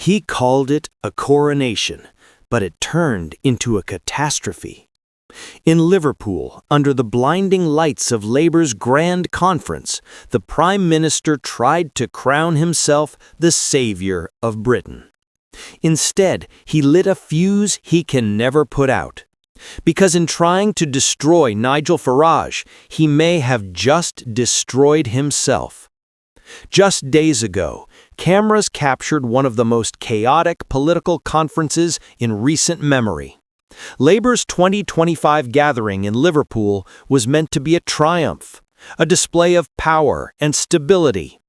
He called it a coronation, but it turned into a catastrophe. In Liverpool, under the blinding lights of Labour's Grand Conference, the Prime Minister tried to crown himself the savior of Britain. Instead, he lit a fuse he can never put out. Because in trying to destroy Nigel Farage, he may have just destroyed himself. Just days ago, cameras captured one of the most chaotic political conferences in recent memory. Labour's 2025 gathering in Liverpool was meant to be a triumph, a display of power and stability.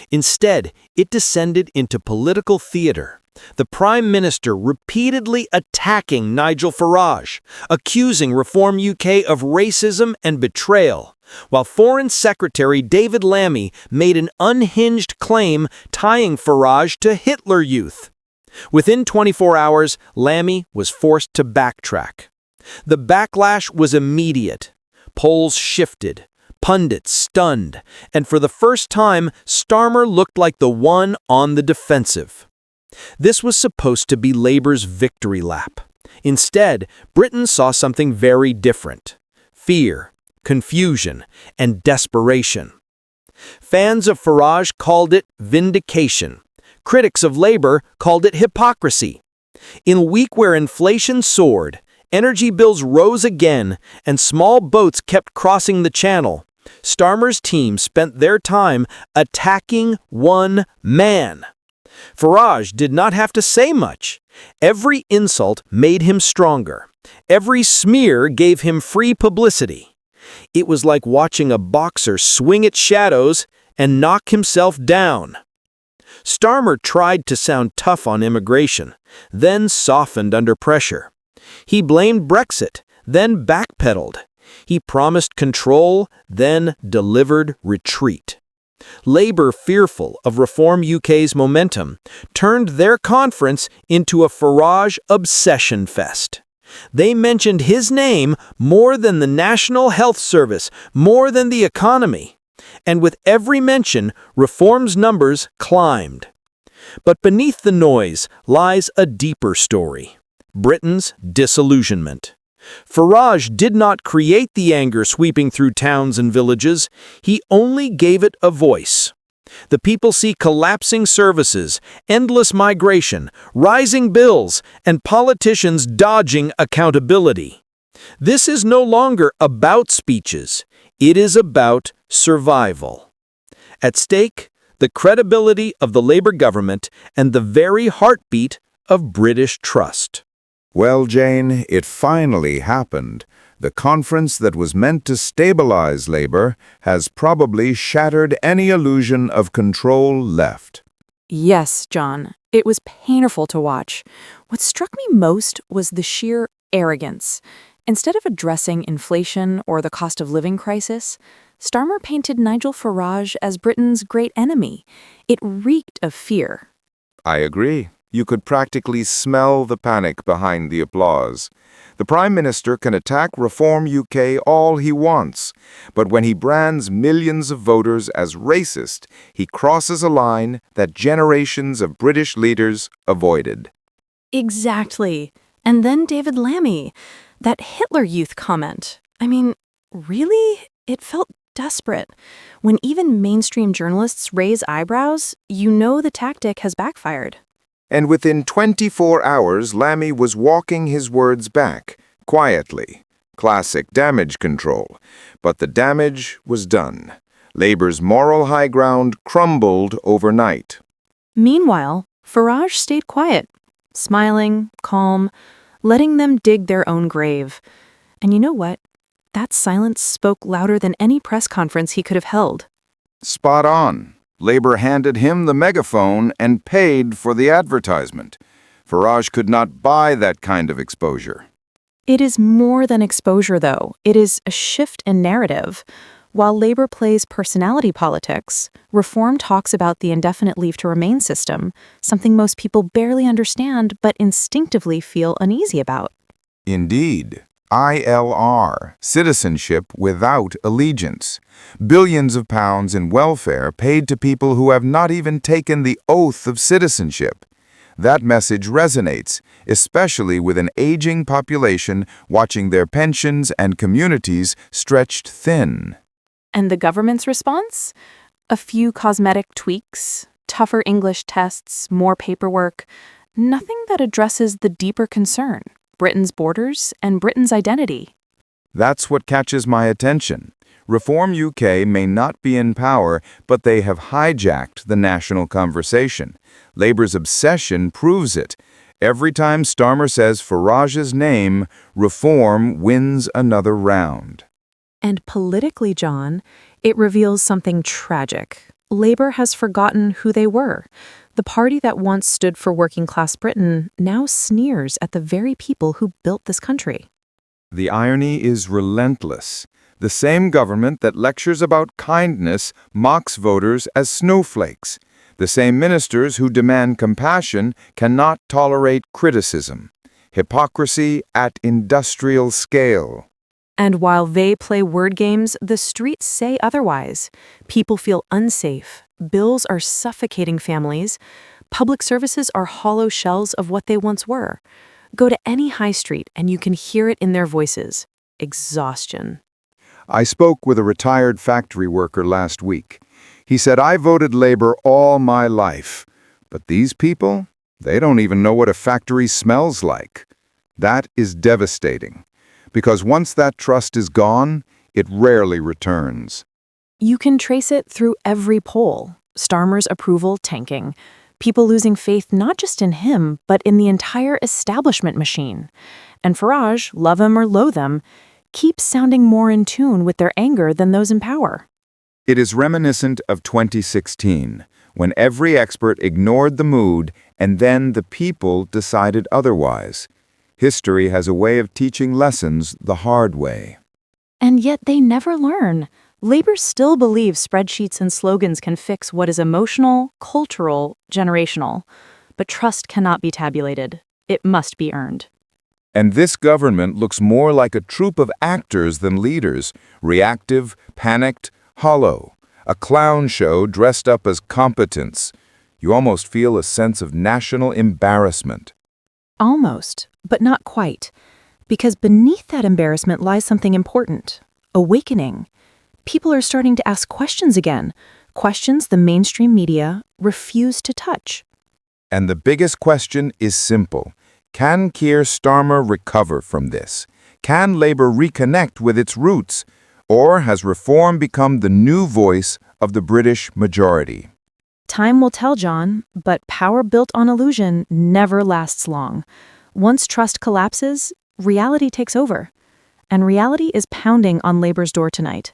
Instead, it descended into political theatre, the Prime Minister repeatedly attacking Nigel Farage, accusing Reform UK of racism and betrayal, while Foreign Secretary David Lammy made an unhinged claim tying Ferage to Hitler Youth. Within 24 hours, Lammy was forced to backtrack. The backlash was immediate. Polls shifted, pundits stunned, and for the first time, Starmer looked like the one on the defensive. This was supposed to be Labour's victory lap. Instead, Britain saw something very different: fear, confusion, and desperation. Fans of Farage called it vindication. Critics of Labour called it hypocrisy. In a week where inflation soared, energy bills rose again, and small boats kept crossing the channel, Starmer's team spent their time attacking one man. Farage did not have to say much. Every insult made him stronger. Every smear gave him free publicity. It was like watching a boxer swing at shadows and knock himself down. Starmer tried to sound tough on immigration, then softened under pressure. He blamed Brexit, then backpedaled. He promised control, then delivered retreat. Labour, fearful of Reform UK's momentum, turned their conference into a Farage obsession fest. They mentioned his name more than the National Health Service, more than the economy. And with every mention, Reform's numbers climbed. But beneath the noise lies a deeper story: Britain's disillusionment. Farage did not create the anger sweeping through towns and villages. He only gave it a voice. The people see collapsing services, endless migration, rising bills, and politicians dodging accountability. This is no longer about speeches. It is about survival. At stake, the credibility of the Labour government and the very heartbeat of British trust. Well, Jane, it finally happened. The conference that was meant to stabilize Labour has probably shattered any illusion of control left. Yes, John. It was painful to watch. What struck me most was the sheer arrogance. Instead of addressing inflation or the cost of living crisis, Starmer painted Nigel Farage as Britain's great enemy. It reeked of fear. I agree. You could practically smell the panic behind the applause. The Prime Minister can attack Reform UK all he wants, but when he brands millions of voters as racist, he crosses a line that generations of British leaders avoided. Exactly. And then David Lammy, that Hitler Youth comment. I mean, really? It felt desperate. When even mainstream journalists raise eyebrows, you know the tactic has backfired. And within 24 hours, Lammy was walking his words back, quietly. Classic damage control. But the damage was done. Labour's moral high ground crumbled overnight. Meanwhile, Farage stayed quiet, smiling, calm, letting them dig their own grave. And you know what? That silence spoke louder than any press conference he could have held. Spot on. Labour handed him the megaphone and paid for the advertisement. Farage could not buy that kind of exposure. It is more than exposure, though. It is a shift in narrative. While Labour plays personality politics, Reform talks about the indefinite leave to remain system, something most people barely understand but instinctively feel uneasy about. Indeed. ILR, citizenship without allegiance. Billions of pounds in welfare paid to people who have not even taken the oath of citizenship. That message resonates, especially with an aging population watching their pensions and communities stretched thin. And the government's response? A few cosmetic tweaks, tougher English tests, more paperwork, nothing that addresses the deeper concern, Britain's borders and Britain's identity. That's what catches my attention. Reform UK may not be in power, but they have hijacked the national conversation. Labour's obsession proves it. Every time Starmer says Farage's name, reform wins another round. And politically, John, it reveals something tragic. Labour has forgotten who they were. The party that once stood for working-class Britain now sneers at the very people who built this country. The irony is relentless. The same government that lectures about kindness mocks voters as snowflakes. The same ministers who demand compassion cannot tolerate criticism. Hypocrisy at industrial scale. And while they play word games, the streets say otherwise. People feel unsafe. Bills are suffocating families. Public services are hollow shells of what they once were. Go to any high street and you can hear it in their voices. Exhaustion. I spoke with a retired factory worker last week. He said, "I voted Labour all my life. But these people, they don't even know what a factory smells like." That is devastating. Because once that trust is gone, it rarely returns. You can trace it through every poll. Starmer's approval tanking. People losing faith not just in him, but in the entire establishment machine. And Farage, love him or loathe him, keeps sounding more in tune with their anger than those in power. It is reminiscent of 2016, when every expert ignored the mood and then the people decided otherwise. History has a way of teaching lessons the hard way. And yet they never learn. Labour still believes spreadsheets and slogans can fix what is emotional, cultural, generational. But trust cannot be tabulated. It must be earned. And this government looks more like a troupe of actors than leaders, reactive, panicked, hollow. A clown show dressed up as competence. You almost feel a sense of national embarrassment. Almost, but not quite. Because beneath that embarrassment lies something important. Awakening. People are starting to ask questions again. Questions the mainstream media refuse to touch. And the biggest question is simple. Can Keir Starmer recover from this? Can Labour reconnect with its roots? Or has reform become the new voice of the British majority? Time will tell, John, but power built on illusion never lasts long. Once trust collapses, reality takes over. And reality is pounding on Labour's door tonight.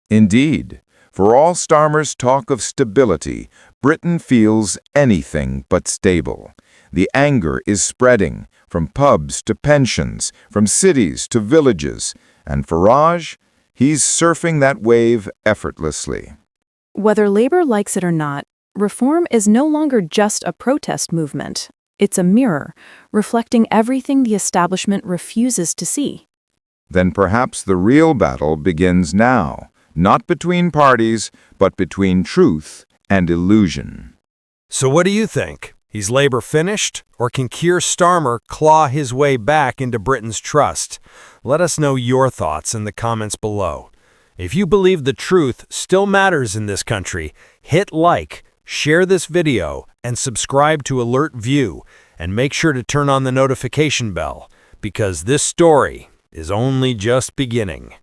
Indeed. For all Starmer's talk of stability, Britain feels anything but stable. The anger is spreading, from pubs to pensions, from cities to villages. And Farage, he's surfing that wave effortlessly. Whether Labour likes it or not, reform is no longer just a protest movement. It's a mirror, reflecting everything the establishment refuses to see. Then perhaps the real battle begins now, not between parties, but between truth and illusion. So what do you think? Is Labour finished, or can Keir Starmer claw his way back into Britain's trust? Let us know your thoughts in the comments below. If you believe the truth still matters in this country, hit like, share this video, and subscribe to Alert View, and make sure to turn on the notification bell, because this story is only just beginning.